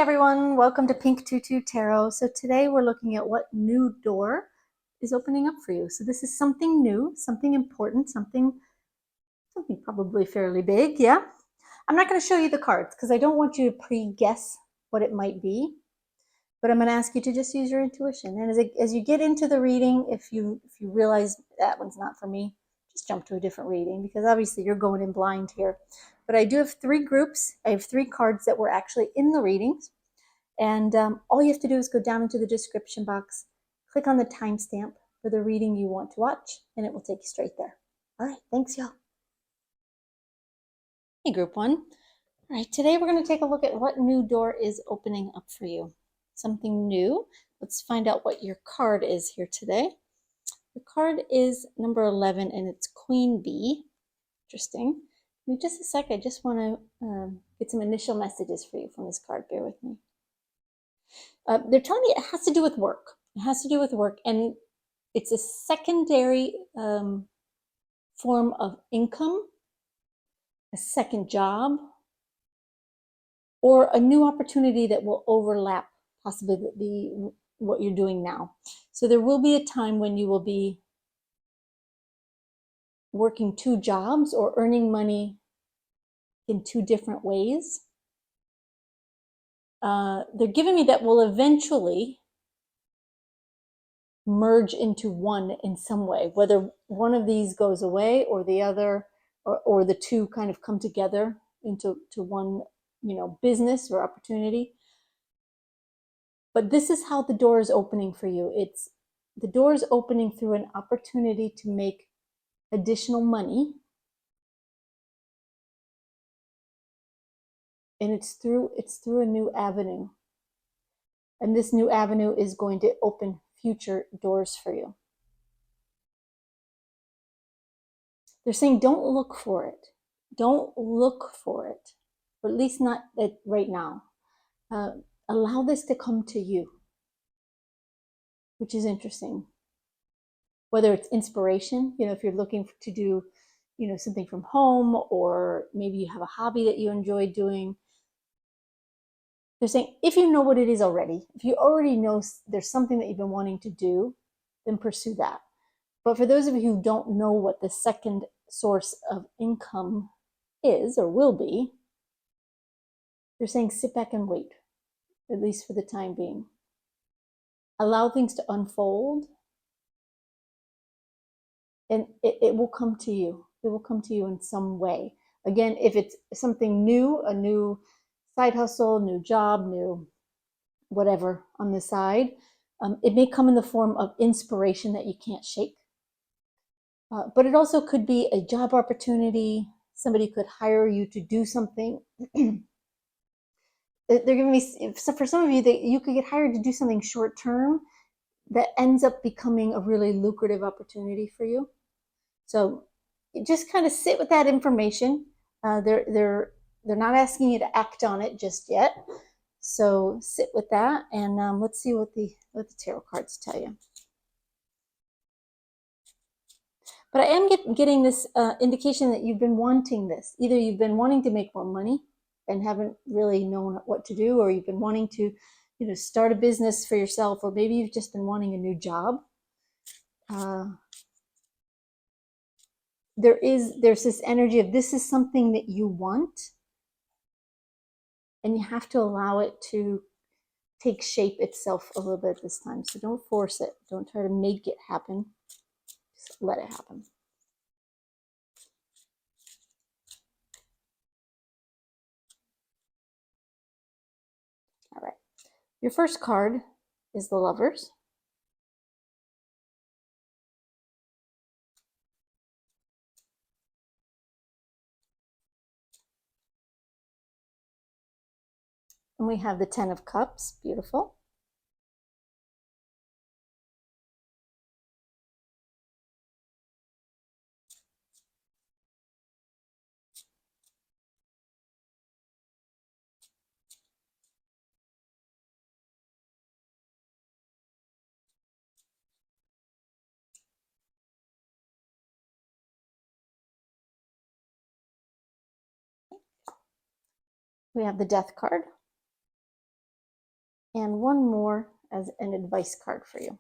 everyone, welcome to Pink Tutu Tarot. So today we're looking at what new door is opening up for you. So this is something new, something important, something probably fairly big, yeah? I'm not going to show you the cards because I don't want you to pre-guess what it might be, but I'm going to ask you to just use your intuition. And as you get into the reading, if you realize that one's not for me, just jump to a different reading because obviously you're going in blind here. But I do have three groups. I have three cards that were actually in the readings. And all you have to do is go down into the description box, click on the timestamp for the reading you want to watch, and it will take you straight there. All right, thanks, y'all. Hey, group one. All right, today we're going to take a look at what new door is opening up for you. Something new. Let's find out what your card is here today. The card is number 11, and it's Queen Bee. Interesting. Give me just a sec. I just want to get some initial messages for you from this card. Bear with me. They're telling me it has to do with work. It has to do with work, and it's a secondary form of income, a second job, or a new opportunity that will overlap possibly what you're doing now. So there will be a time when you will be working two jobs or earning money in two different ways. They're giving me that will eventually merge into one in some way, whether one of these goes away or the other, or the two kind of come together into one, business or opportunity. But this is how the door is opening for you. The door is opening through an opportunity to make additional money, and it's through a new avenue. And this new avenue is going to open future doors for you. They're saying don't look for it. Don't look for it, or at least not right now. Allow this to come to you, which is interesting. Whether it's inspiration, if you're looking to do, something from home, or maybe you have a hobby that you enjoy doing. They're saying if you know what it is already, if you already know there's something that you've been wanting to do, then pursue that. But for those of you who don't know what the second source of income is or will be, they're saying sit back and wait, at least for the time being. Allow things to unfold, and it will come to you. It will come to you in some way. Again, if it's something new, a new side hustle, new job, new whatever on the side, it may come in the form of inspiration that you can't shake. But it also could be a job opportunity. Somebody could hire you to do something. They're giving me, for some of you, that you could get hired to do something short term that ends up becoming a really lucrative opportunity for you. So just kind of sit with that information. They're not asking you to act on it just yet. So sit with that, and let's see what the tarot cards tell you. But I am getting this indication that you've been wanting this. Either you've been wanting to make more money and haven't really known what to do, or you've been wanting to, start a business for yourself, or maybe you've just been wanting a new job. There's this energy of this is something that you want, and you have to allow it to take shape itself a little bit this time. So don't force it. Don't try to make it happen. Just let it happen. All right. Your first card is the Lovers. And we have the Ten of Cups. Beautiful. We have the Death card. and one more as an advice card for you.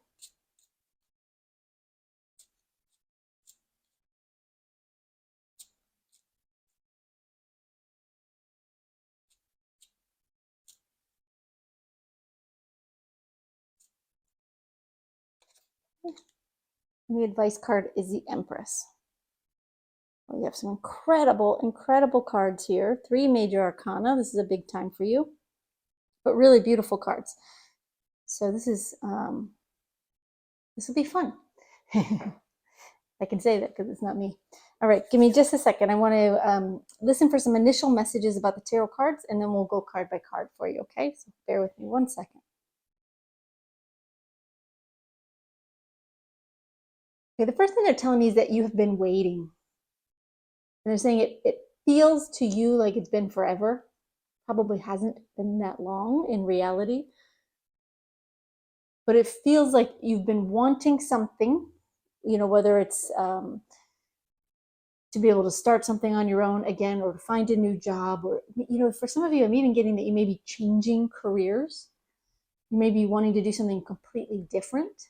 And the advice card is the Empress. We have some incredible, incredible cards here. 3 major arcana. This is a big time for you, but really beautiful cards. So this will be fun. I can say that because it's not me. All right, give me just a second. I want to listen for some initial messages about the tarot cards, and then we'll go card by card for you, okay? So bear with me 1 second. Okay, the first thing they're telling me is that you have been waiting. And they're saying it feels to you like it's been forever. Probably hasn't been that long in reality. But it feels like you've been wanting something, whether it's to be able to start something on your own again, or to find a new job, or, for some of you, I'm even getting that you may be changing careers. You may be wanting to do something completely different.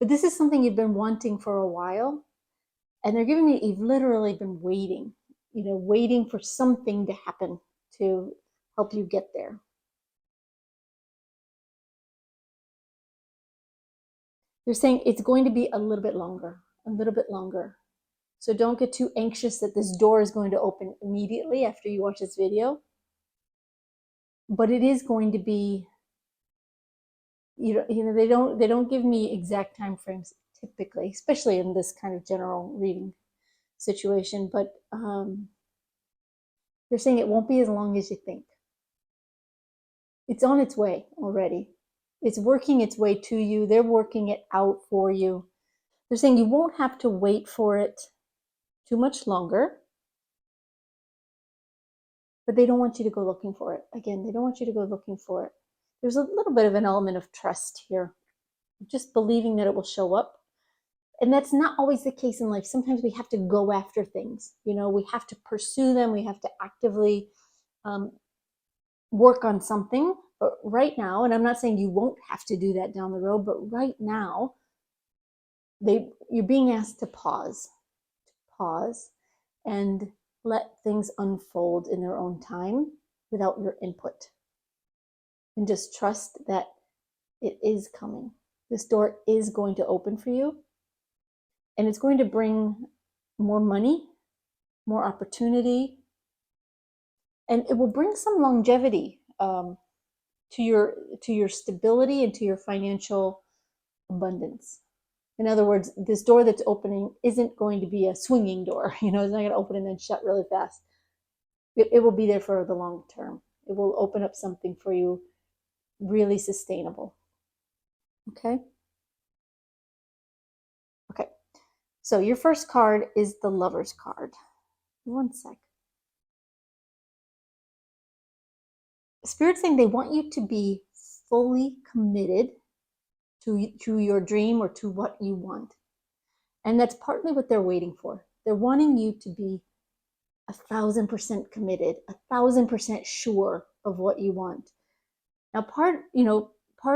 But this is something you've been wanting for a while. And they're giving me, you've literally been waiting, waiting for something to happen to help you get there. They're saying it's going to be a little bit longer. So don't get too anxious that this door is going to open immediately after you watch this video. But it is going to be, they don't give me exact time frames typically, especially in this kind of general reading situation. But they're saying it won't be as long as you think. It's on its way already. It's working its way to you. They're working it out for you. They're saying you won't have to wait for it too much longer. But they don't want you to go looking for it. Again, they don't want you to go looking for it. There's a little bit of an element of trust here. Just believing that it will show up. And that's not always the case in life. Sometimes we have to go after things. We have to pursue them. We have to actively work on something. But right now, and I'm not saying you won't have to do that down the road, but right now, you're being asked to pause and let things unfold in their own time without your input. And just trust that it is coming. This door is going to open for you. And it's going to bring more money, more opportunity, and it will bring some longevity to your stability and to your financial abundance. In other words, this door that's opening isn't going to be a swinging door. It's not going to open and then shut really fast. It will be there for the long term. It will open up something for you really sustainable. Okay? Okay. So your first card is the Lover's card. 1 sec. Spirit's saying they want you to be fully committed to your dream or to what you want. And that's partly what they're waiting for. They're wanting you to be 1,000% committed, 1,000% sure of what you want. Now, part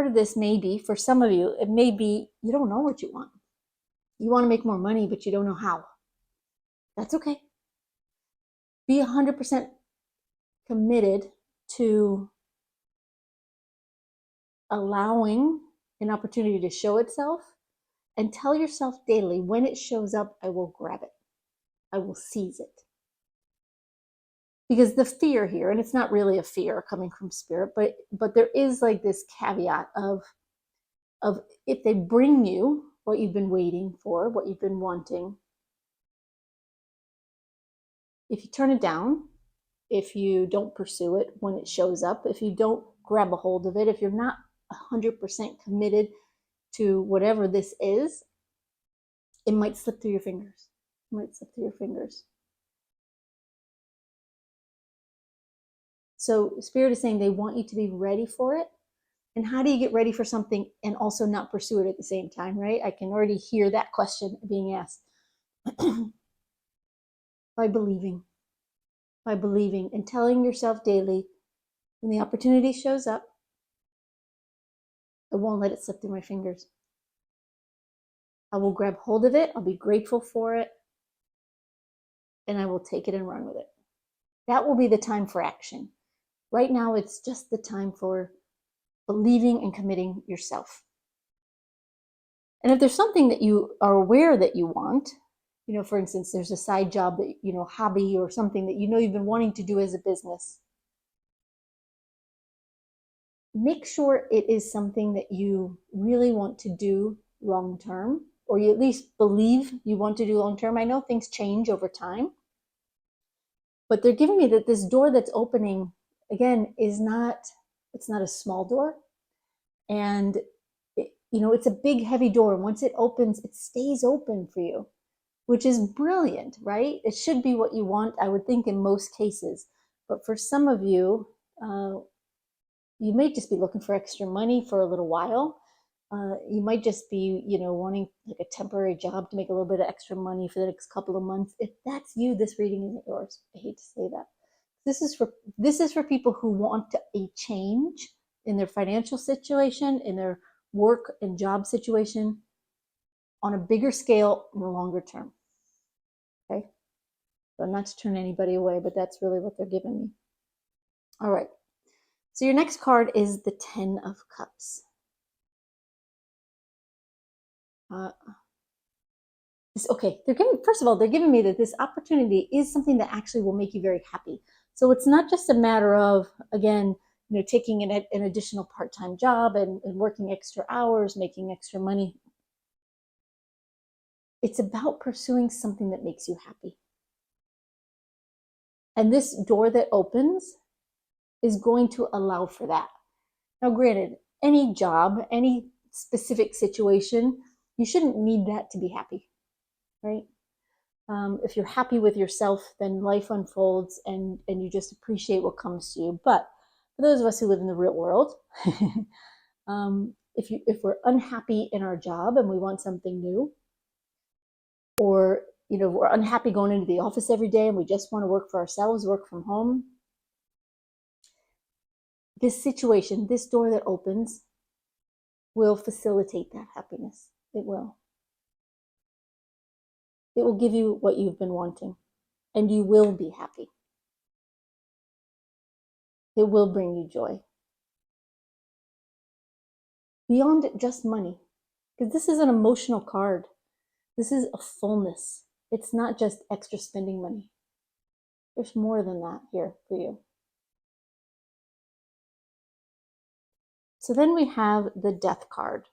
of this may be, for some of you, it may be you don't know what you want. You want to make more money, but you don't know how. That's okay. Be 100% committed to allowing an opportunity to show itself, and tell yourself daily, when it shows up, I will grab it. I will seize it. Because the fear here, and it's not really a fear coming from Spirit, but there is like this caveat of if they bring you what you've been waiting for, what you've been wanting, if you turn it down, if you don't pursue it when it shows up, if you don't grab a hold of it, if you're not 100% committed to whatever this is, it might slip through your fingers. It might slip through your fingers. So Spirit is saying they want you to be ready for it. And how do you get ready for something and also not pursue it at the same time, right? I can already hear that question being asked. By believing and telling yourself daily, When the opportunity shows up, I won't let it slip through my fingers. I will grab hold of it. I'll be grateful for it. And I will take it and run with it. That will be the time for action. Right now, it's just the time for believing and committing yourself. And if there's something that you are aware that you want, for instance, there's a side job that, hobby or something that you've been wanting to do as a business, make sure it is something that you really want to do long term, or you at least believe you want to do long term. I know things change over time, but they're giving me that this door that's opening, again, it's not a small door. And it's a big, heavy door. And once it opens, it stays open for you, which is brilliant, right? It should be what you want, I would think, in most cases. But for some of you, you may just be looking for extra money for a little while. You might just be, wanting like a temporary job to make a little bit of extra money for the next couple of months. If that's you, this reading isn't yours. I hate to say that. This is for people who want a change in their financial situation, in their work and job situation, on a bigger scale in the longer term. Okay? So not to turn anybody away, but that's really what they're giving me. All right. So your next card is the Ten of Cups. Okay, first of all, they're giving me that this opportunity is something that actually will make you very happy. So it's not just a matter of, again, taking an additional part-time job and working extra hours, making extra money. It's about pursuing something that makes you happy. And this door that opens is going to allow for that. Now, granted, any job, any specific situation, you shouldn't need that to be happy, right? If you're happy with yourself, then life unfolds and you just appreciate what comes to you. But for those of us who live in the real world, if we're unhappy in our job and we want something new, or we're unhappy going into the office every day and we just want to work for ourselves, work from home, this situation, this door that opens, will facilitate that happiness. It will. It will give you what you've been wanting, and you will be happy. It will bring you joy. Beyond just money, because this is an emotional card. This is a fullness. It's not just extra spending money. There's more than that here for you. So then we have the Death card.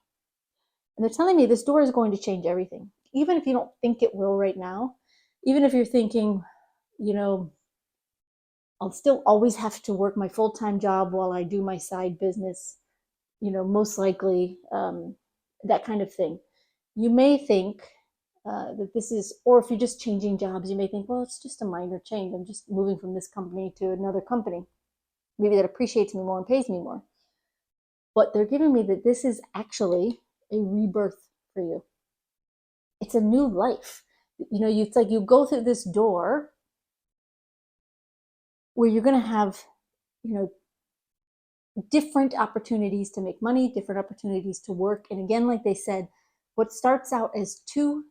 And they're telling me this door is going to change everything. Even if you don't think it will right now, even if you're thinking, I'll still always have to work my full-time job while I do my side business, most likely, that kind of thing. You may think that this is, or if you're just changing jobs, you may think, well, it's just a minor change. I'm just moving from this company to another company. Maybe that appreciates me more and pays me more. But they're giving me that this is actually a rebirth for you. It's a new life. It's like you go through this door where you're going to have, different opportunities to make money, different opportunities to work. And again, like they said, what starts out as two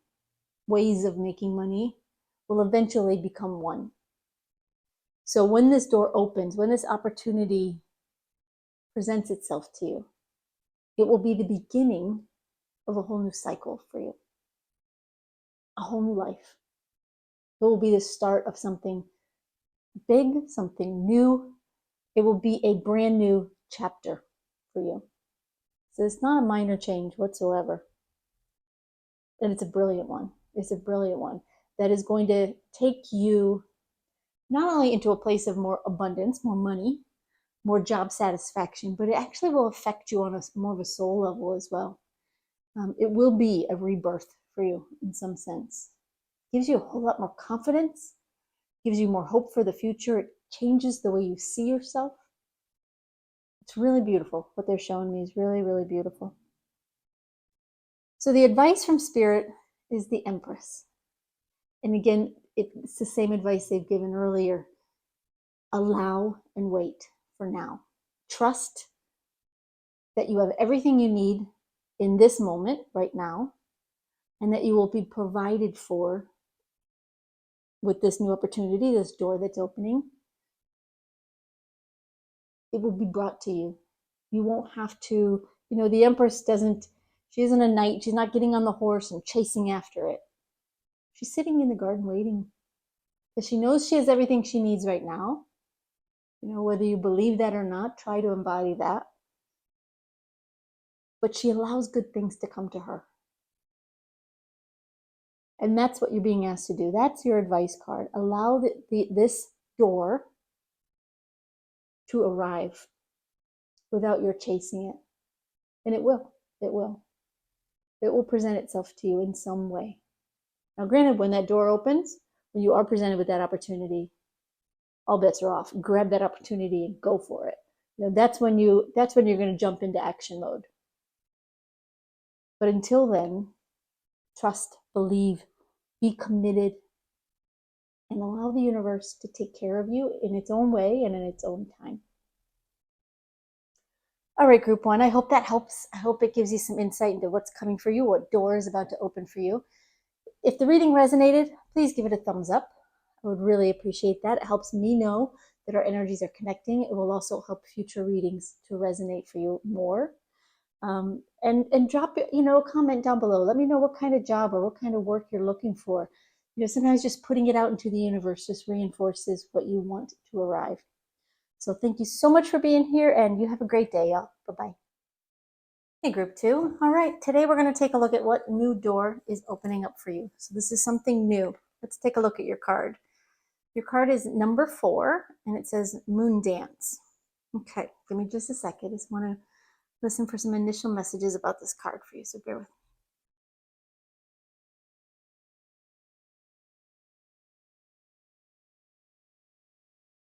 ways of making money will eventually become one. So when this door opens, when this opportunity presents itself to you, it will be the beginning of a whole new cycle for you, a whole new life. It will be the start of something big, something new. It will be a brand new chapter for you. So it's not a minor change whatsoever. And it's a brilliant one. It's a brilliant one that is going to take you not only into a place of more abundance, more money, more job satisfaction, but it actually will affect you on a more of a soul level as well. It will be a rebirth for you in some sense. It gives you a whole lot more confidence, gives you more hope for the future. It changes the way you see yourself. It's really beautiful. What they're showing me is really, really beautiful. So the advice from Spirit is the Empress. And again, it's the same advice they've given earlier. Allow and wait. for now. Trust that you have everything you need in this moment right now, and that you will be provided for with this new opportunity, this door that's opening. It will be brought to you. You won't have to, the Empress she isn't a knight. She's not getting on the horse and chasing after it. She's sitting in the garden waiting because she knows she has everything she needs right now. Whether you believe that or not, try to embody that. But she allows good things to come to her. And that's what you're being asked to do. That's your advice card. Allow this door to arrive without your chasing it. And it will. It will. It will present itself to you in some way. Now, granted, when that door opens, when you are presented with that opportunity, all bets are off. Grab that opportunity and go for it. That's when you're going to jump into action mode. But until then, trust, believe, be committed, and allow the universe to take care of you in its own way and in its own time. All right, group one, I hope that helps. I hope it gives you some insight into what's coming for you, what door is about to open for you. If the reading resonated, please give it a thumbs up. I would really appreciate that. It helps me know that our energies are connecting. It will also help future readings to resonate for you more. And drop a comment down below. Let me know what kind of job or what kind of work you're looking for. Sometimes just putting it out into the universe just reinforces what you want to arrive. So thank you so much for being here, and you have a great day, y'all. Bye-bye. Hey, group two. All right, today we're going to take a look at what new door is opening up for you. So this is something new. Let's take a look at your card. Your card is number 4, and it says Moon Dance. Okay, give me just a second. I just want to listen for some initial messages about this card for you, so bear with me.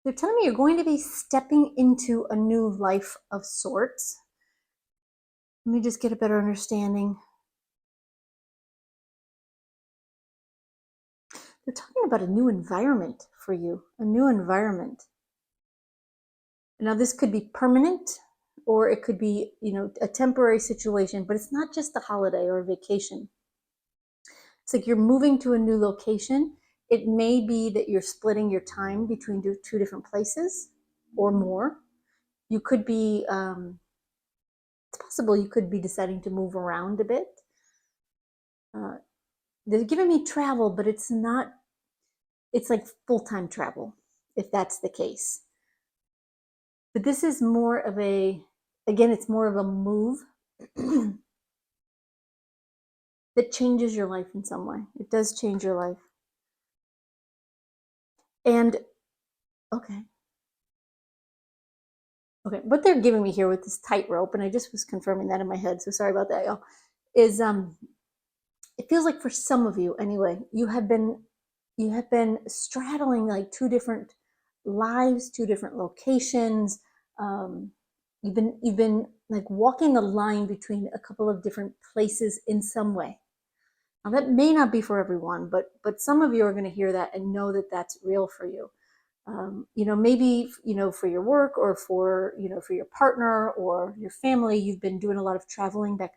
They're telling me you're going to be stepping into a new life of sorts. Let me just get a better understanding. They're talking about a new environment for you, a new environment. Now, this could be permanent, or it could be, a temporary situation, but it's not just a holiday or a vacation. It's like you're moving to a new location. It may be that you're splitting your time between two different places or more. You could be, it's possible you could be deciding to move around a bit. They're giving me travel, but it's not, it's like full-time travel, if that's the case. But this is more of it's more of a move that changes your life in some way. It does change your life. And, okay, what they're giving me here with this tightrope, and I just was confirming that in my head, so sorry about that, y'all, is it feels like for some of you anyway, you have been straddling like 2 different lives, 2 different locations. You've been like walking the line between a couple of different places in some way. Now that may not be for everyone, but some of you are going to hear that and know that that's real for you. Maybe, for your work or for your partner or your family, you've been doing a lot of traveling back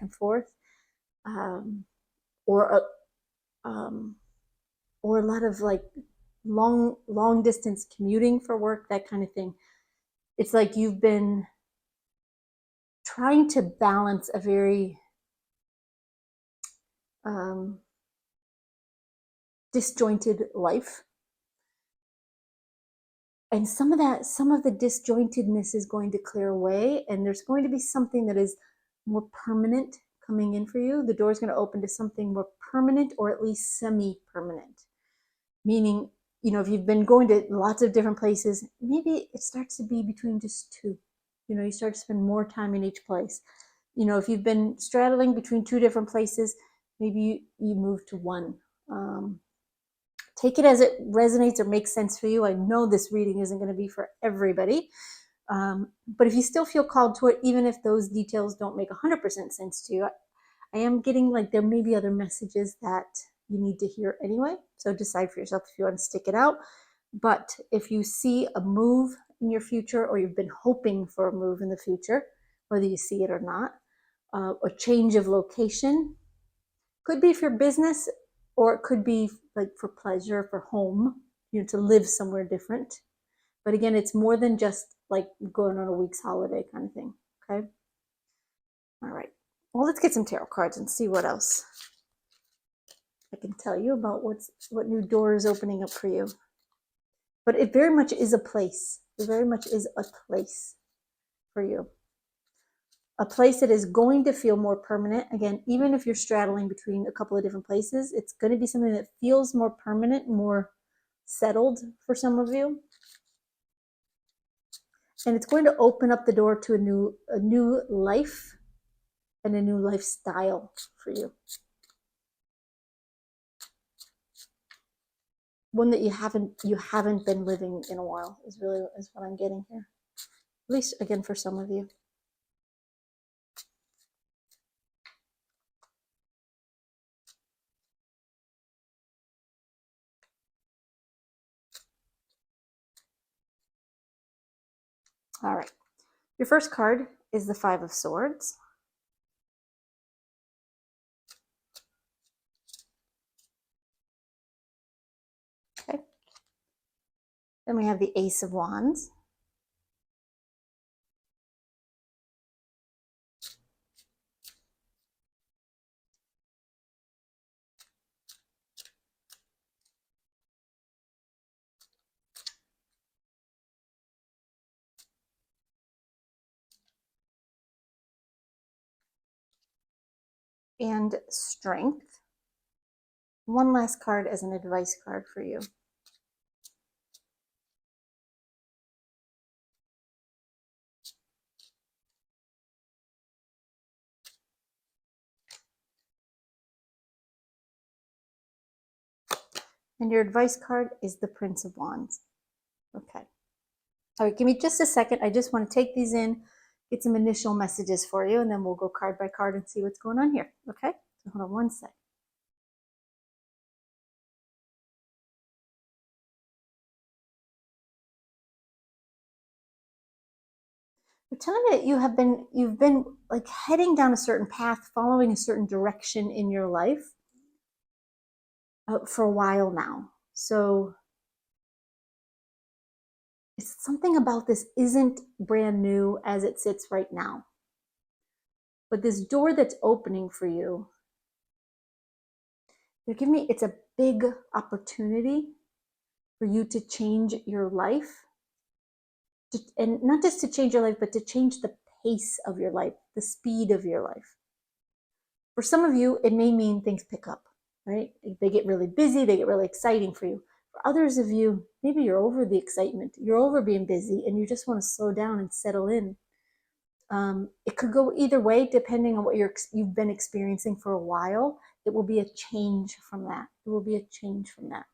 and forth, or a lot of like long distance commuting for work, that kind of thing. It's like you've been trying to balance a very disjointed life. And some of the disjointedness is going to clear away, and there's going to be something that is more permanent coming in for you. The door is going to open to something more permanent, or at least semi-permanent. Meaning, if you've been going to lots of different places, maybe it starts to be between just 2. You start to spend more time in each place. If you've been straddling between 2 different places, maybe you move to 1. Take it as it resonates or makes sense for you. I know this reading isn't going to be for everybody. But if you still feel called to it, even if those details don't make 100% sense to you, I am getting like there may be other messages that you need to hear anyway. So decide for yourself if you want to stick it out. But if you see a move in your future, or you've been hoping for a move in the future, whether you see it or not, a change of location, could be for business, or it could be like for pleasure, for home, to live somewhere different. But again, it's more than just like going on a week's holiday kind of thing. Okay. All right. Well, let's get some tarot cards and see what else I can tell you about what new door is opening up for you. But it very much is a place. It very much is a place for you. A place that is going to feel more permanent. Again, even if you're straddling between a couple of different places, it's going to be something that feels more permanent, more settled for some of you. And it's going to open up the door to a new life and a new lifestyle for you. One that you haven't been living in a while is what I'm getting here. At least again for some of you. All right. Your first card is the Five of Swords. Okay. Then we have the Ace of Wands. And Strength. One last card as an advice card for you. And your advice card is the Prince of Wands. Okay. All right, give me just a second. I just want to take these in, get some initial messages for you, and then we'll go card by card and see what's going on here. Okay? So hold on one sec. You're telling me that you've been like heading down a certain path, following a certain direction in your life for a while now. So it's something about this isn't brand new as it sits right now. But this door that's opening for you, they're giving me, it's a big opportunity for you to change your life. And not just to change your life, but to change the pace of your life, the speed of your life. For some of you, it may mean things pick up, right? They get really busy, they get really exciting for you. For others of you, maybe you're over the excitement, you're over being busy, and you just want to slow down and settle in. It could go either way, depending on what you've been experiencing for a while. It will be a change from that. It will be a change from that.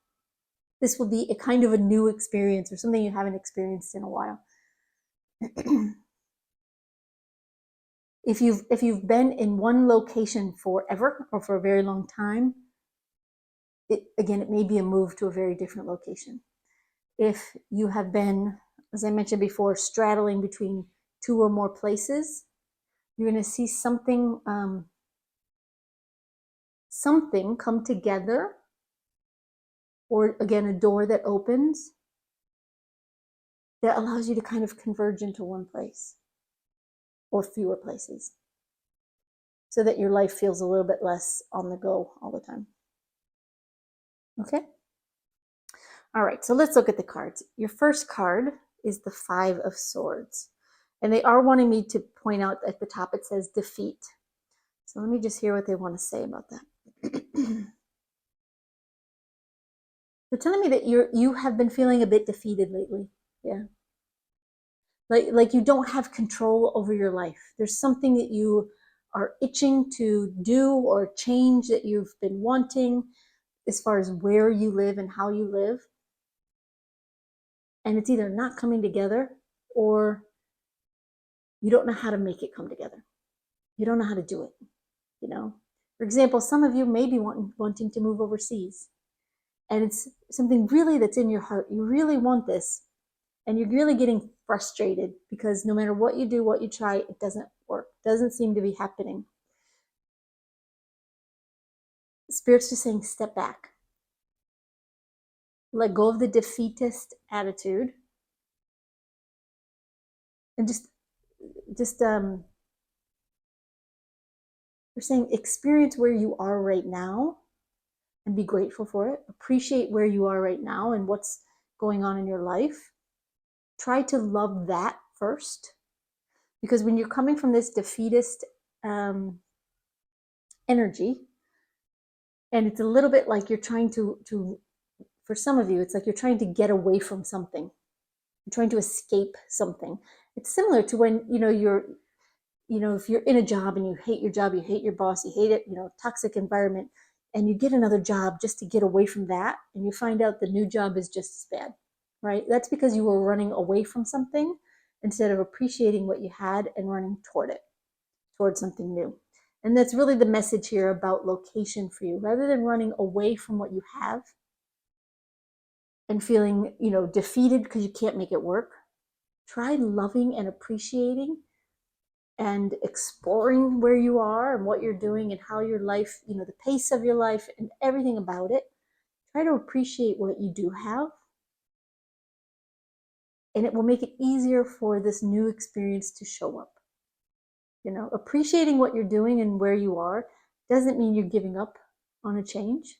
This will be a kind of a new experience or something you haven't experienced in a while. If you've been in one location forever or for a very long time, it may be a move to a very different location. If you have been, as I mentioned before, straddling between two or more places, you're going to see something come together, or again, a door that opens that allows you to kind of converge into one place or fewer places, so that your life feels a little bit less on the go all the time. Okay? All right, so let's look at the cards. Your first card is the Five of Swords. And they are wanting me to point out at the top it says defeat. So let me just hear what they want to say about that. They're telling me that you have been feeling a bit defeated lately. Yeah. Like you don't have control over your life. There's something that you are itching to do or change that you've been wanting as far as where you live and how you live. And it's either not coming together, or you don't know how to make it come together. You don't know how to do it. For example, some of you may be wanting to move overseas, and it's something really that's in your heart. You really want this, and you're really getting frustrated because no matter what you do, what you try, it doesn't work. It doesn't seem to be happening. Spirit's just saying, step back. Let go of the defeatist attitude and they're saying experience where you are right now and be grateful for it. Appreciate where you are right now and what's going on in your life. Try to love that first, because when you're coming from this defeatist energy, and it's a little bit like you're trying to for some of you, it's like you're trying to get away from something. You're trying to escape something. It's similar to when if you're in a job and you hate your job, you hate your boss, you hate it, toxic environment, and you get another job just to get away from that, and you find out the new job is just as bad, right? That's because you were running away from something instead of appreciating what you had and running towards something new. And that's really the message here about location for you. Rather than running away from what you have and feeling, defeated because you can't make it work, try loving and appreciating and exploring where you are and what you're doing and how your life, the pace of your life and everything about it. Try to appreciate what you do have, and it will make it easier for this new experience to show up. Appreciating what you're doing and where you are doesn't mean you're giving up on a change.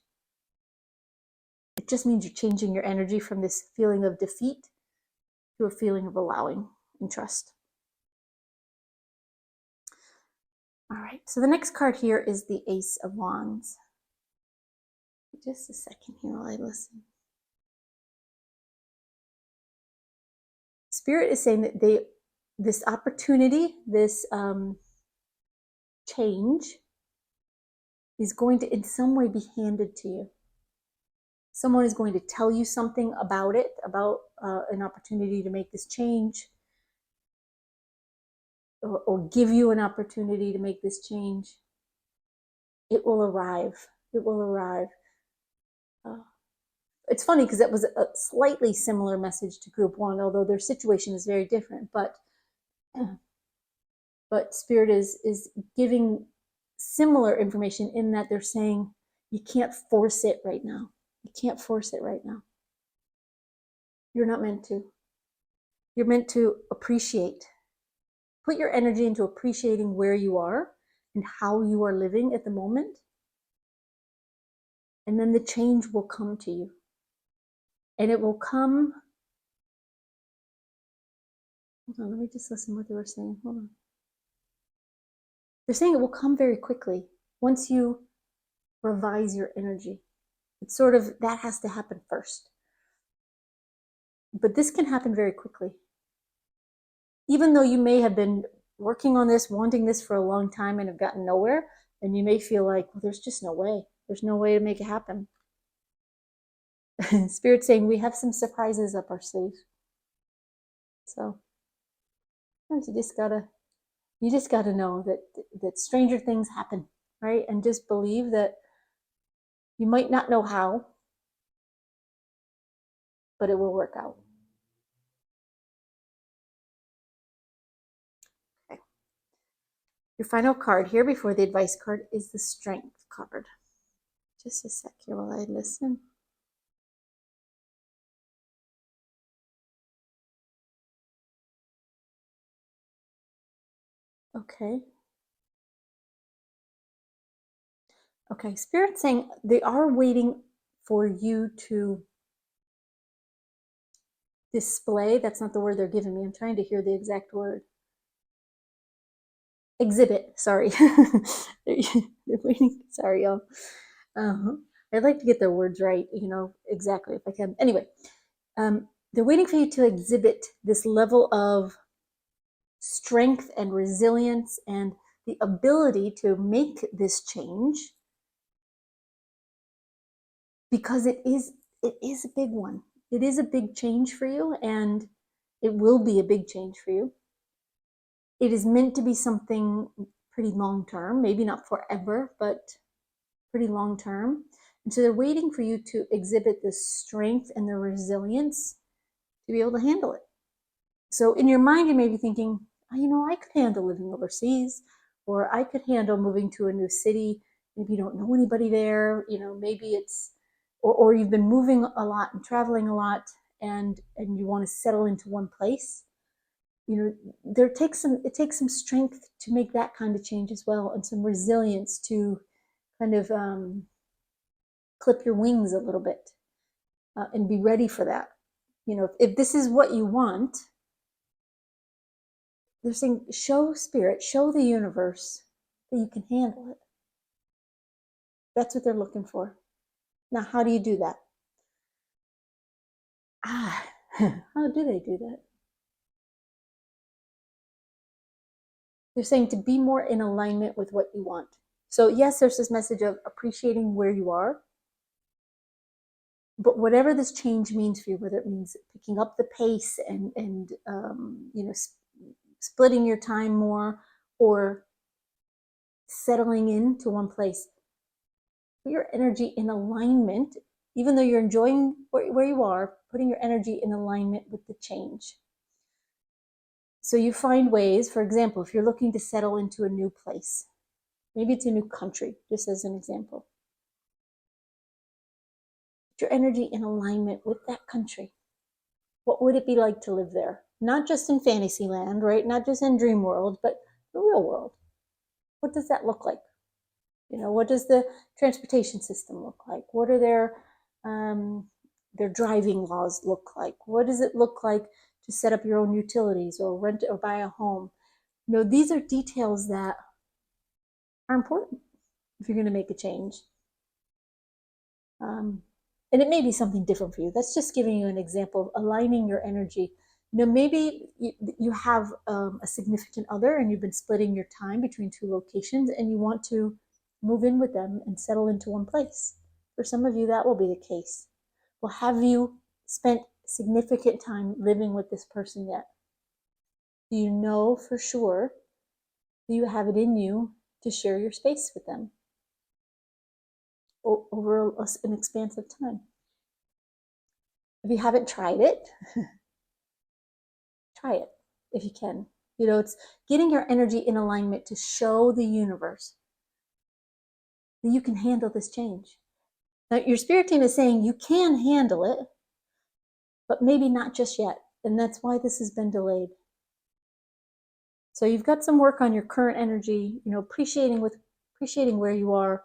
It just means you're changing your energy from this feeling of defeat to a feeling of allowing and trust. All right, so the next card here is the Ace of Wands. Just a second here while I listen. Spirit is saying that this opportunity, this change is going to in some way be handed to you. Someone is going to tell you something about it, about an opportunity to make this change, or give you an opportunity to make this change. It will arrive. It will arrive. It's funny because that was a slightly similar message to group one, although their situation is very different. But Spirit is giving similar information in that they're saying you can't force it right now. You can't force it right now. You're not meant to. You're meant to appreciate. Put your energy into appreciating where you are and how you are living at the moment. And then the change will come to you. And it will come. Hold on, let me just listen to what they were saying. Hold on. They're saying it will come very quickly once you revise your energy. It's sort of, that has to happen first. But this can happen very quickly. Even though you may have been working on this, wanting this for a long time and have gotten nowhere, and you may feel like, well, there's just no way. There's no way to make it happen. Spirit's saying we have some surprises up our sleeves. So you just gotta know that stranger things happen, right? And just believe that you might not know how, but it will work out. Okay. Your final card here before the advice card is the Strength card. Just a sec here while I listen. Okay. Okay, Spirit's saying they are waiting for you to display. That's not the word they're giving me. I'm trying to hear the exact word. Exhibit, sorry. They're waiting. Sorry, y'all. I'd like to get their words right, exactly if I can. Anyway, they're waiting for you to exhibit this level of strength and resilience and the ability to make this change, because it is a big one. It is a big change for you, and it will be a big change for you. It is meant to be something pretty long term, maybe not forever, but pretty long term. And so they're waiting for you to exhibit the strength and the resilience to be able to handle it. So in your mind, you may be thinking, oh, I could handle living overseas, or I could handle moving to a new city. Maybe you don't know anybody there. Maybe it's, or you've been moving a lot and traveling a lot, and you want to settle into one place. It takes some strength to make that kind of change as well, and some resilience to kind of clip your wings a little bit and be ready for that. If this is what you want, they're saying, show spirit, show the universe that you can handle it. That's what they're looking for. Now, how do you do that? How do they do that? They're saying to be more in alignment with what you want. So yes, there's this message of appreciating where you are, but whatever this change means for you, whether it means picking up the pace and splitting your time more, or settling into one place, put your energy in alignment. Even though you're enjoying where you are, putting your energy in alignment with the change. So you find ways, for example, if you're looking to settle into a new place, maybe it's a new country, just as an example. Put your energy in alignment with that country. What would it be like to live there? Not just in fantasy land, right? Not just in dream world, but the real world. What does that look like? What does the transportation system look like? What are their driving laws look like? What does it look like to set up your own utilities or rent or buy a home? These are details that are important if you're going to make a change. And it may be something different for you. That's just giving you an example of aligning your energy. Maybe you have a significant other and you've been splitting your time between two locations and you want to move in with them and settle into one place. For some of you, that will be the case. Well, have you spent significant time living with this person yet? Do you know for sure? Do you have it in you to share your space with them over an expanse of time? If you haven't tried it, try it if you can. It's getting your energy in alignment to show the universe that you can handle this change. Now, your spirit team is saying you can handle it, but maybe not just yet. And that's why this has been delayed. So you've got some work on your current energy, appreciating where you are,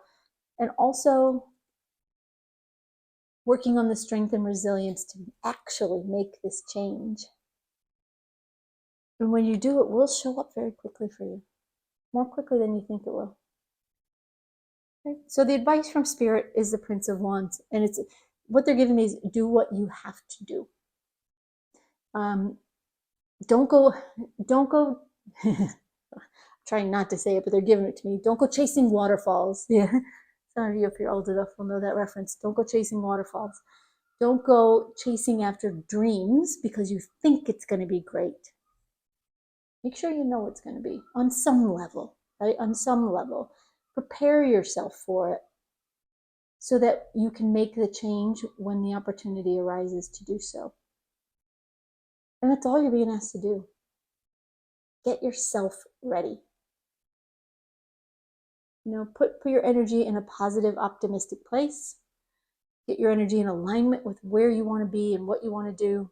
and also working on the strength and resilience to actually make this change. And when you do, it will show up very quickly for you, more quickly than you think it will. Okay? So the advice from Spirit is the Prince of Wands, and it's what they're giving me is do what you have to do. Don't go. Trying not to say it, but they're giving it to me. Don't go chasing waterfalls. Yeah, some of you, if you're old enough, will know that reference. Don't go chasing waterfalls. Don't go chasing after dreams because you think it's going to be great. Make sure you know it's going to be on some level, right? On some level. Prepare yourself for it so that you can make the change when the opportunity arises to do so. And that's all you're being asked to do. Get yourself ready. Put your energy in a positive, optimistic place. Get your energy in alignment with where you want to be and what you want to do.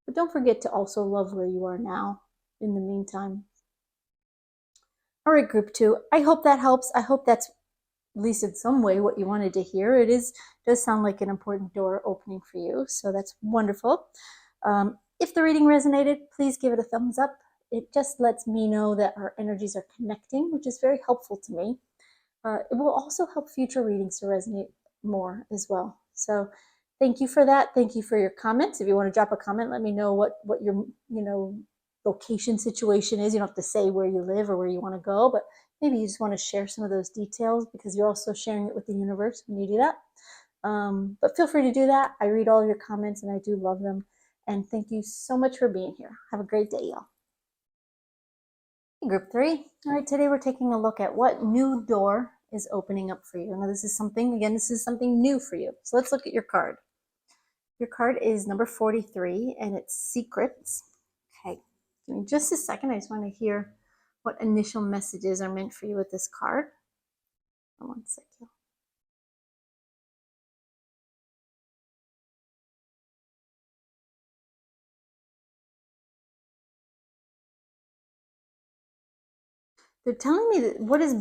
But don't forget to also love where you are now in the meantime. All right, group 2. I hope that helps. I hope that's at least in some way what you wanted to hear. It does sound like an important door opening for you, so that's wonderful. If the reading resonated, please give it a thumbs up. It just lets me know that our energies are connecting, which is very helpful to me. It will also help future readings to resonate more as well. So thank you for that. Thank you for your comments. If you want to drop a comment, let me know what your location situation is. You don't have to say where you live or where you want to go, but maybe you just want to share some of those details because you're also sharing it with the universe when you do that. But feel free to do that. I read all your comments and I do love them. And thank you so much for being here. Have a great day, y'all. Group 3. All right, today we're taking a look at what new door is opening up for you. Now, this is something new for you. So let's look at your card. Your card is number 43, and it's secrets. Okay, give me just a second. I just want to hear what initial messages are meant for you with this card. One second. They're telling me that what is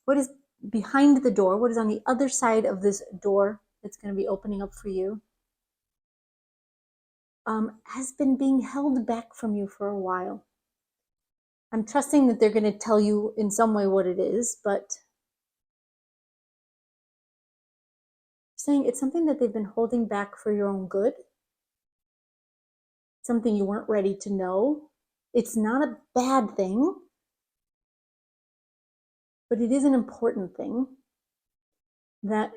what is behind the door, what is on the other side of this door that's going to be opening up for you, has been being held back from you for a while. I'm trusting that they're going to tell you in some way what it is, but saying it's something that they've been holding back for your own good, something you weren't ready to know. It's not a bad thing, but it is an important thing that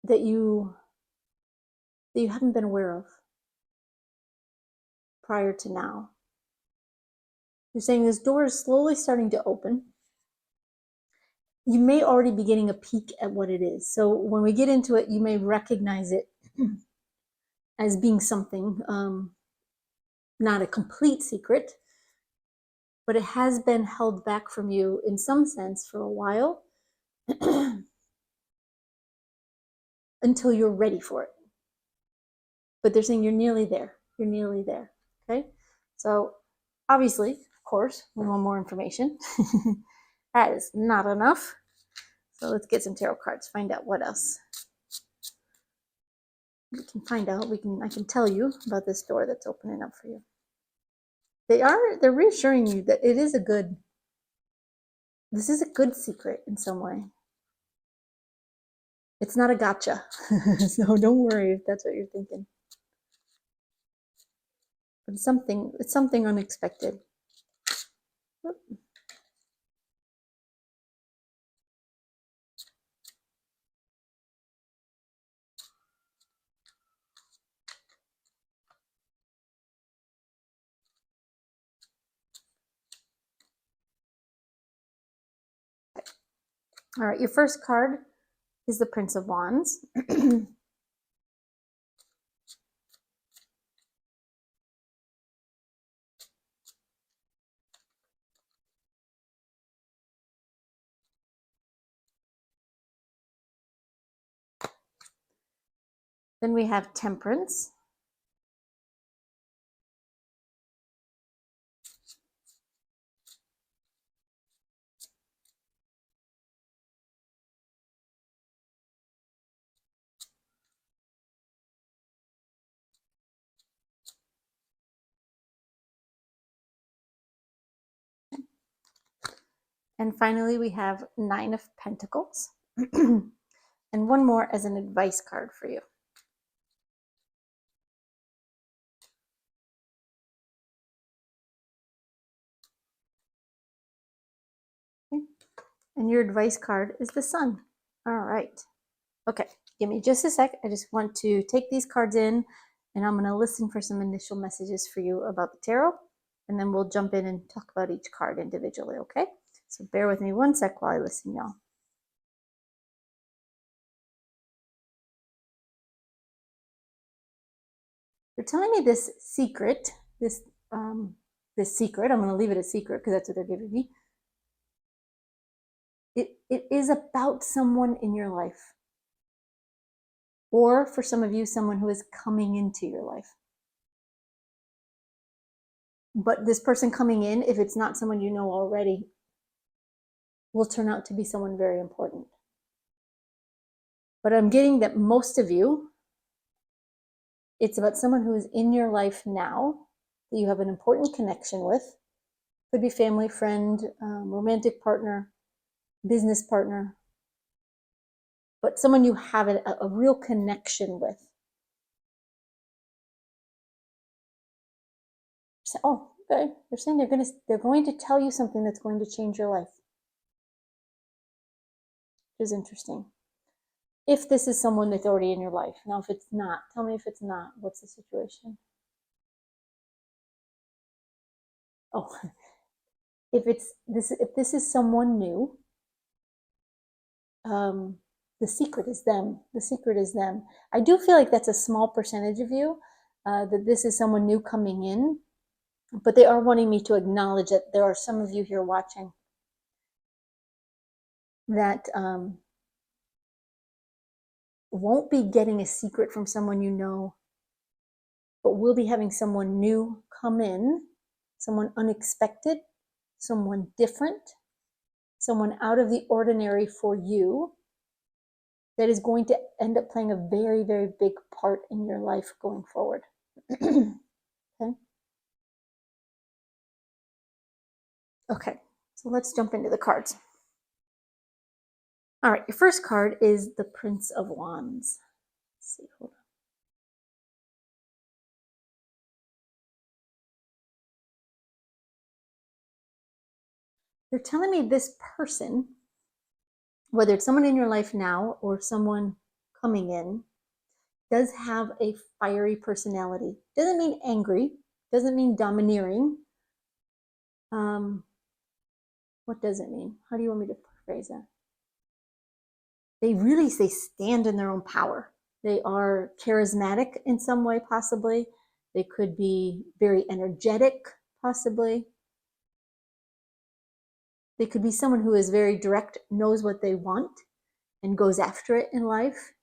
you haven't been aware of prior to now. You're saying this door is slowly starting to open. You may already be getting a peek at what it is. So when we get into it, you may recognize it as being something, not a complete secret, but it has been held back from you in some sense for a while until you're ready for it. But they're saying you're nearly there. You're nearly there. Okay. So obviously, of course, we want more information. That is not enough. So let's get some tarot cards, find out what else we can find out. I can tell you about this door that's opening up for you. They're reassuring you that this is a good secret in some way. It's not a gotcha. So don't worry if that's what you're thinking. But it's something unexpected. All right, your first card is the Prince of Wands. Then we have Temperance. And finally, we have Nine of Pentacles. And one more as an advice card for you. Okay. And your advice card is the Sun. All right. Okay, give me just a sec. I just want to take these cards in, and I'm going to listen for some initial messages for you about the tarot, and then we'll jump in and talk about each card individually, okay? So bear with me one sec while I listen, y'all. They're telling me this secret, this secret, I'm going to leave it a secret because that's what they're giving me. It is about someone in your life. Or for some of you, someone who is coming into your life. But this person coming in, if it's not someone you know already, will turn out to be someone very important. But I'm getting that most of you, it's about someone who is in your life now that you have an important connection with. Could be family, friend, romantic partner, business partner, but someone you have a real connection with. So, oh, okay. They're saying they're going to tell you something that's going to change your life. Which is interesting. If this is someone that's already in your life. Now, if it's not, tell me if it's not. What's the situation? Oh, if this is someone new, the secret is them. The secret is them. I do feel like that's a small percentage of you, that this is someone new coming in, but they are wanting me to acknowledge that there are some of you here watching that won't be getting a secret from someone you know, but will be having someone new come in, someone unexpected, someone different, someone out of the ordinary for you, that is going to end up playing a very, very big part in your life going forward. Okay. Okay, so let's jump into the cards. All right, your first card is the Prince of Wands. Let's see, hold on. They're telling me this person, whether it's someone in your life now or someone coming in, does have a fiery personality. Doesn't mean angry, doesn't mean domineering. What does it mean? How do you want me to phrase that? They stand in their own power. They are charismatic in some way, possibly. They could be very energetic, possibly. They could be someone who is very direct, knows what they want, and goes after it in life.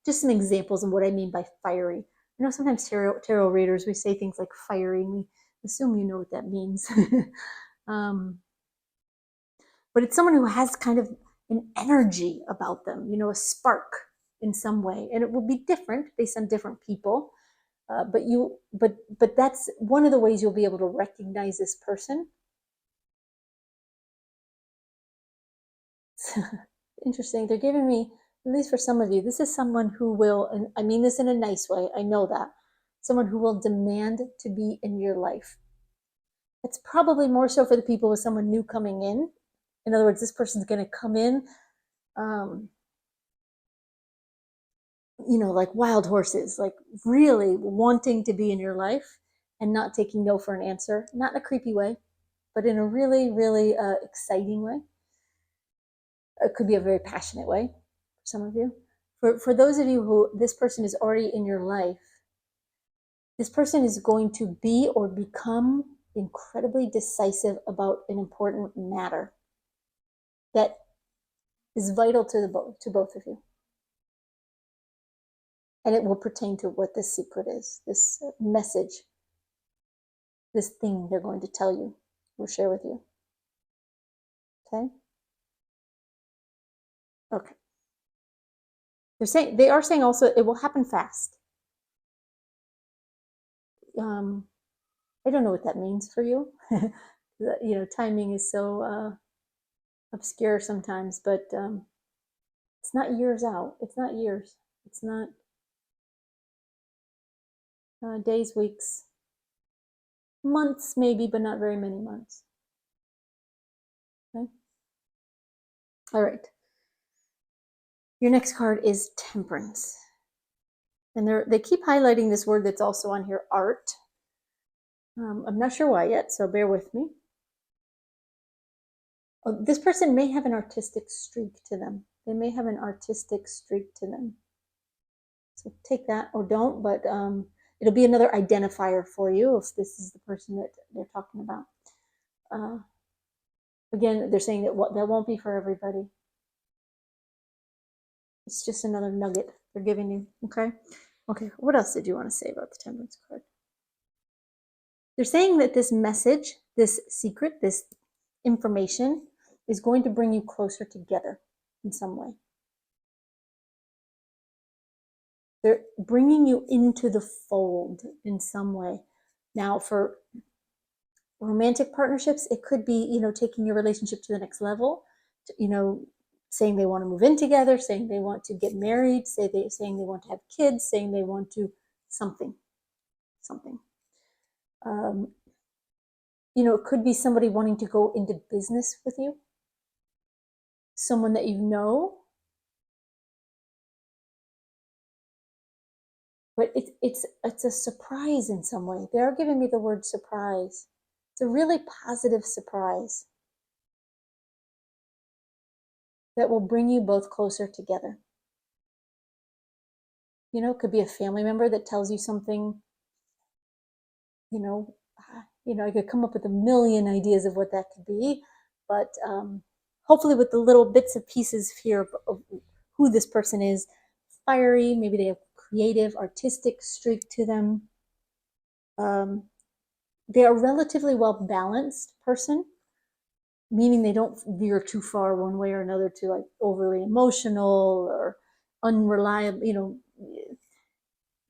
Just some examples of what I mean by fiery. I know sometimes tarot readers, we say things like fiery, and we assume you know what that means. But it's someone who has kind of an energy about them, a spark in some way, and it will be different based on different people. But that's one of the ways you'll be able to recognize this person. Interesting. They're giving me, at least for some of you, this is someone who will, and I mean this in a nice way, I know that, someone who will demand to be in your life. It's probably more so for the people with someone new coming in. In other words, this person's going to come in, like wild horses, like really wanting to be in your life and not taking no for an answer, not in a creepy way, but in a really, really exciting way. It could be a very passionate way for some of you. For those of you who this person is already in your life, this person is going to be or become incredibly decisive about an important matter that is vital to both of you. And it will pertain to what this secret is, this message, this thing they're going to tell you or share with you. Okay? Okay. They are saying also it will happen fast. I don't know what that means for you. Timing is so obscure sometimes, but it's not years out. It's not years. It's not days, weeks, months maybe, but not very many months. Okay. All right. Your next card is Temperance. And they keep highlighting this word that's also on here, art. I'm not sure why yet, so bear with me. Oh, this person may have an artistic streak to them. They may have an artistic streak to them. So take that or don't, but it'll be another identifier for you if this is the person that they're talking about. Again, they're saying that that won't be for everybody. It's just another nugget they're giving you, okay? Okay, what else did you want to say about the Temperance card? They're saying that this message, this secret, this information is going to bring you closer together in some way. They're bringing you into the fold in some way. Now, for romantic partnerships, it could be, taking your relationship to the next level, saying they want to move in together, saying they want to get married, saying they want to have kids, saying they want to something. It could be somebody wanting to go into business with you, someone that you know, but it's a surprise in some way. They're giving me the word surprise. It's a really positive surprise. that will bring you both closer together. You know, it could be a family member that tells you something, you know, I could come up with a million ideas of what that could be, but hopefully with the little bits and pieces here of who this person is, fiery, maybe they have creative, artistic streak to them. They are a relatively well-balanced person, meaning they don't veer too far one way or another to like overly emotional or unreliable,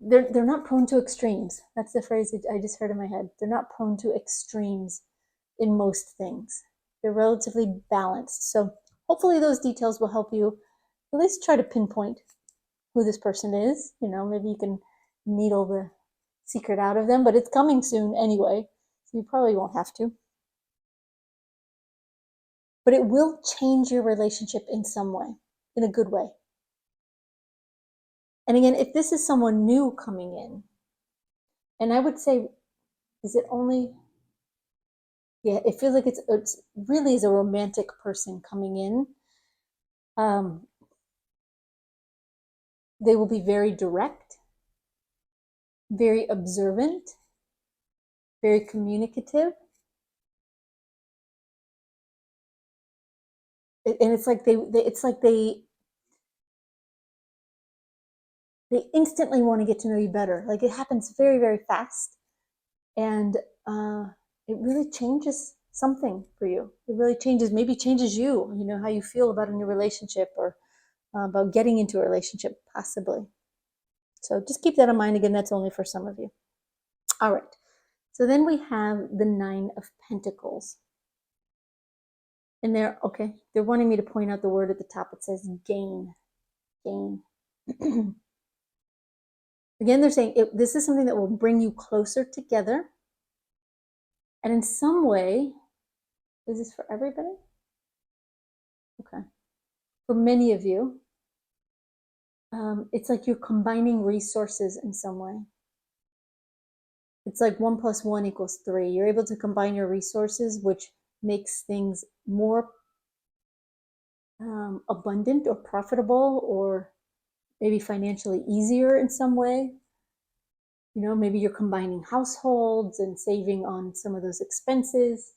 they're not prone to extremes. That's the phrase that I just heard in my head. They're not prone to extremes in most things. They're relatively balanced. So hopefully those details will help you at least try to pinpoint who this person is. Maybe you can needle the secret out of them, but it's coming soon anyway, so you probably won't have to. But it will change your relationship in some way, in a good way. And again, if this is someone new coming in, and I would say, is it only, yeah, it feels like it's really is a romantic person coming in. They will be very direct, very observant, very communicative. And it's like they instantly want to get to know you better. Like it happens very, very fast. And it really changes something for you. It really maybe changes you, how you feel about a new relationship or about getting into a relationship, possibly. So just keep that in mind. Again, that's only for some of you. All right. So then we have the Nine of Pentacles. And they're wanting me to point out the word at the top. It says gain. Gain. Again, they're saying this is something that will bring you closer together. And in some way, is this for everybody? Okay. For many of you, it's like you're combining resources in some way. It's like 1 + 1 = 3. You're able to combine your resources, which makes things more abundant or profitable, or maybe financially easier in some way. Maybe you're combining households and saving on some of those expenses,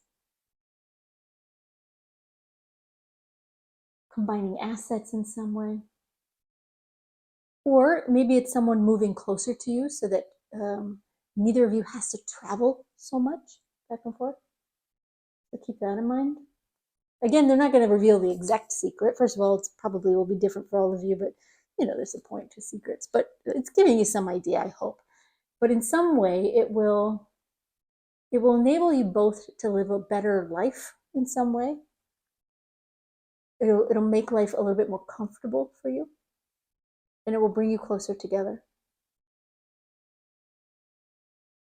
combining assets in some way. Or maybe it's someone moving closer to you so that neither of you has to travel so much back and forth. So keep that in mind. Again, they're not going to reveal the exact secret. First of all, it probably will be different for all of you, but there's a point to secrets. But it's giving you some idea, I hope. But in some way, it will enable you both to live a better life in some way. It'll make life a little bit more comfortable for you, and it will bring you closer together.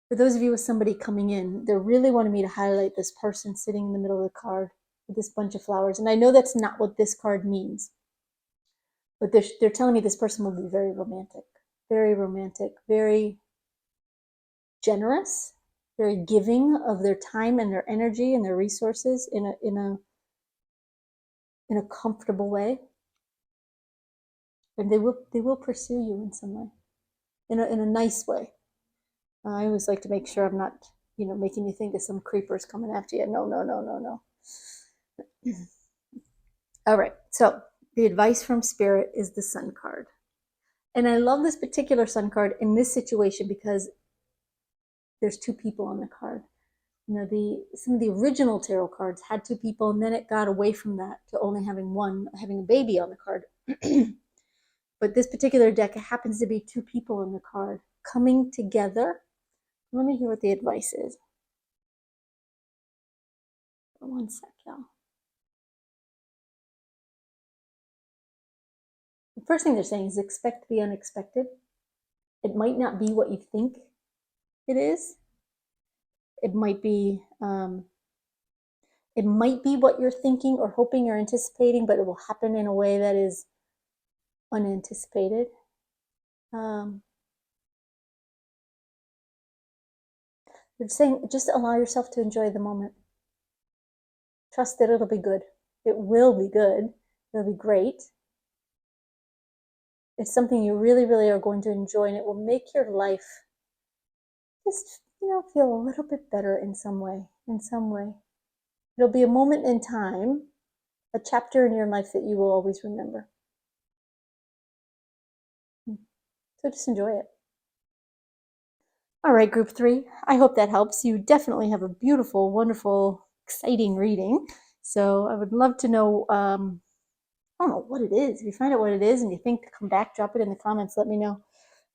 For those of you with somebody coming in, they're really wanting me to highlight this person sitting in the middle of the card with this bunch of flowers. And I know that's not what this card means, but they're telling me this person will be very romantic, very generous, very giving of their time and their energy and their resources in a comfortable way. And they will pursue you in some way, in a nice way. I always like to make sure I'm not, making you think of some creepers coming after you. No. All right. So the advice from Spirit is the Sun card. And I love this particular Sun card in this situation because there's two people on the card. Some of the original tarot cards had two people, and then it got away from that to only having a baby on the card. But this particular deck, it happens to be two people on the card coming together. Let me hear what the advice is. For 1 sec, y'all. The first thing they're saying is expect the unexpected. It might not be what you think it is. It might be what you're thinking or hoping or anticipating, but it will happen in a way that is unanticipated. They're saying just allow yourself to enjoy the moment. Trust that it'll be good. It will be good. It'll be great. It's something you really, really are going to enjoy, and it will make your life just, feel a little bit better in some way. In some way. It'll be a moment in time, a chapter in your life that you will always remember. So just enjoy it. All right, group 3. I hope that helps. You definitely have a beautiful, wonderful, exciting reading. So I would love to know, I don't know what it is. If you find out what it is and you think to come back, drop it in the comments. Let me know.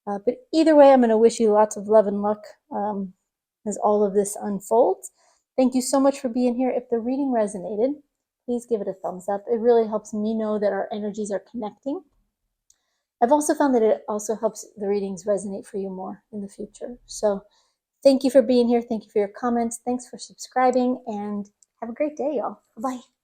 But either way, I'm going to wish you lots of love and luck as all of this unfolds. Thank you so much for being here. If the reading resonated, please give it a thumbs up. It really helps me know that our energies are connecting. I've also found that it also helps the readings resonate for you more in the future. So thank you for being here. Thank you for your comments. Thanks for subscribing, and have a great day, y'all. Bye-bye.